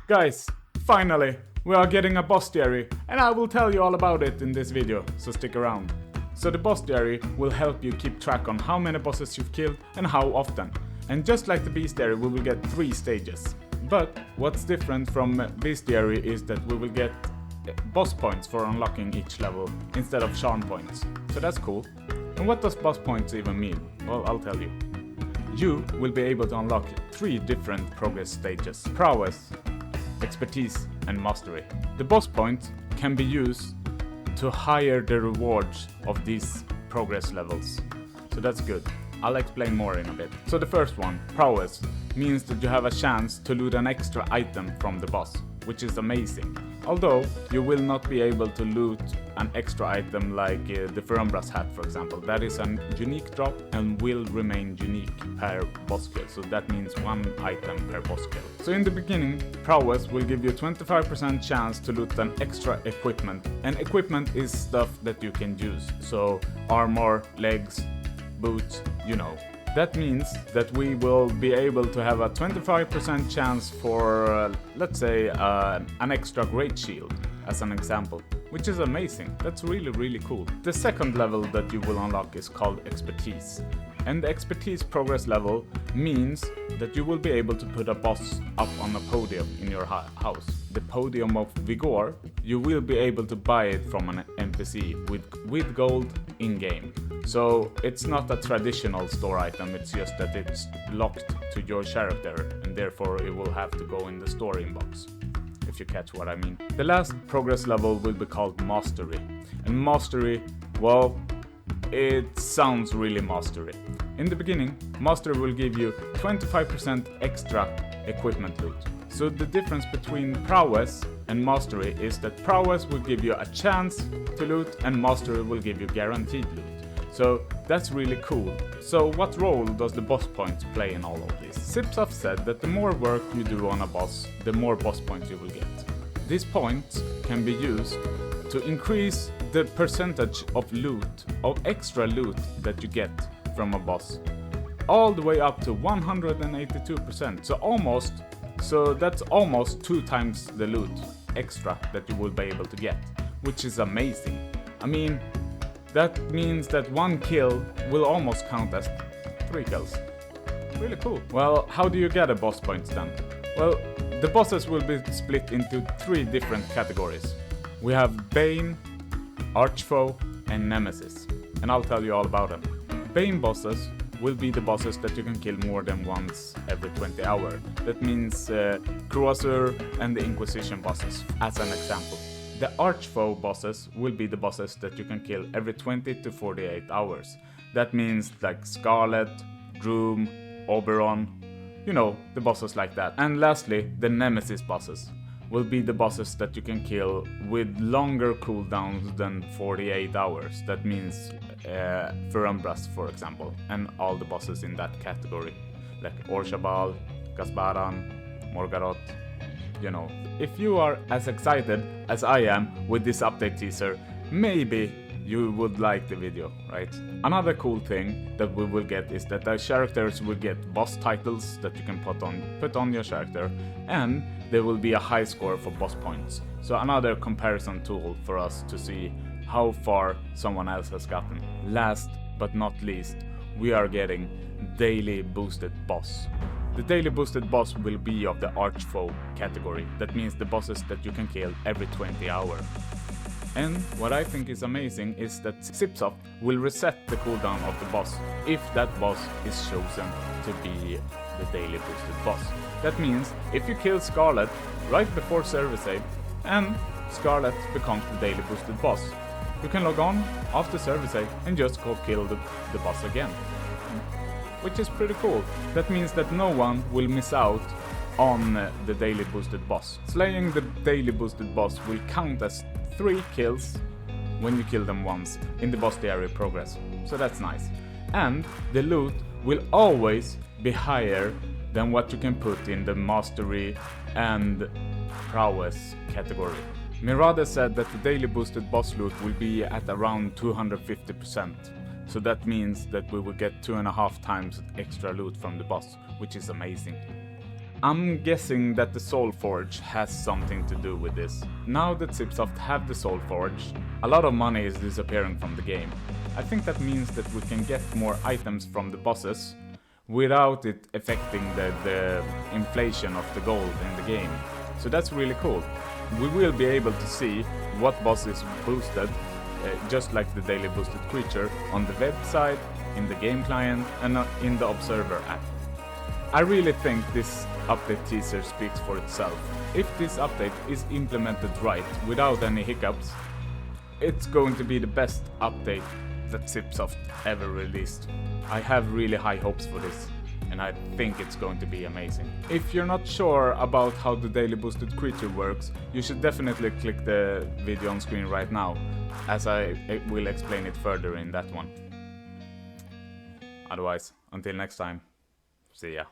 Guys, finally, we are getting a bestiary, and I will tell you all about it in this video, so stick around. So the bestiary will help you keep track on how many bosses you've killed and how often. And just like the bestiary, we will get 3 stages. But what's different from bestiary is that we will get boss points for unlocking each level instead of charm points. So that's cool. And what does boss points even mean? Well, I'll tell you. You will be able to unlock 3 different progress stages: prowess, expertise, and mastery. The boss points can be used to higher the rewards of these progress levels. So that's good. I'll explain more in a bit. So the first one, prowess, means that you have a chance to loot an extra item from the boss, which is amazing. Although you will not be able to loot an extra item like the Ferumbras hat, for example. That is a unique drop and will remain unique per boss kill. So that means 1 item per boss kill. So in the beginning, prowess will give you 25% chance to loot an extra equipment. And equipment is stuff that you can use. So armor, legs, boots, you know. That means that we will be able to have a 25% chance for, let's say, an extra great shield, as an example, which is amazing. That's really cool. The second level that you will unlock is called expertise. And the expertise progress level means that you will be able to put a boss up on a podium in your house. The podium of vigor, you will be able to buy it from an NPC with gold in-game. So it's not a traditional store item, it's just that it's locked to your character and therefore it will have to go in the store inbox, if you catch what I mean. The last progress level will be called mastery. And mastery, well, it sounds really mastery. In the beginning, mastery will give you 25% extra equipment loot. So the difference between prowess and mastery is that prowess will give you a chance to loot and mastery will give you guaranteed loot. So that's really cool. So what role does the boss points play in all of this? Sipsoft said that the more work you do on a boss, the more boss points you will get. These points can be used to increase the percentage of loot, of extra loot that you get from a boss, all the way up to 182%. So that's almost 2 times the loot extra that you will be able to get, which is amazing. I mean, that means that 1 kill will almost count as 3 kills. Really cool. Well, how do you get a boss points then? Well, the bosses will be split into 3 different categories. We have Bane, Archfoe, and Nemesis. And I'll tell you all about them. Bane bosses will be the bosses that you can kill more than once every 20 hours. That means Croazur and the Inquisition bosses, as an example. The Archfoe bosses will be the bosses that you can kill every 20 to 48 hours. That means like Scarlet, Droom, Oberon, you know, the bosses like that. And lastly, the Nemesis bosses will be the bosses that you can kill with longer cooldowns than 48 hours. That means Ferumbras, for example, and all the bosses in that category, like Orshabal, Gasbaran, Morgaroth, you know. If you are as excited as I am with this update teaser, maybe you would like the video, right? Another cool thing that we will get is that the characters will get boss titles that you can put on your character, and there will be a high score for boss points. So another comparison tool for us to see how far someone else has gotten. Last but not least, we are getting daily boosted boss. The daily boosted boss will be of the Archfoe category. That means the bosses that you can kill every 20 hours. And what I think is amazing is that Sipsoft will reset the cooldown of the boss if that boss is chosen to be the daily boosted boss. That means if you kill Scarlet right before server save and Scarlet becomes the daily boosted boss, you can log on after server save and just go kill the boss again. Which is pretty cool. That means that no one will miss out on the daily boosted boss. Slaying the daily boosted boss will count as 3 kills when you kill them once in the bestiary progress. So that's nice. And the loot will always be higher than what you can put in the mastery and prowess category. Mirada said that the daily boosted boss loot will be at around 250%. So that means that we will get 2.5 times extra loot from the boss, which is amazing. I'm guessing that the Soul Forge has something to do with this. Now that Zipsoft have the Soul Forge, a lot of money is disappearing from the game. I think that means that we can get more items from the bosses without it affecting the inflation of the gold in the game. So that's really cool. We will be able to see what boss is boosted, just like the daily boosted creature, on the website, in the game client, and in the Observer app. I really think this update teaser speaks for itself. If this update is implemented right, without any hiccups, it's going to be the best update that Zipsoft ever released. I have really high hopes for this, and I think it's going to be amazing. If you're not sure about how the daily boosted creature works, you should definitely click the video on screen right now, as I will explain it further in that one. Otherwise, until next time, see ya.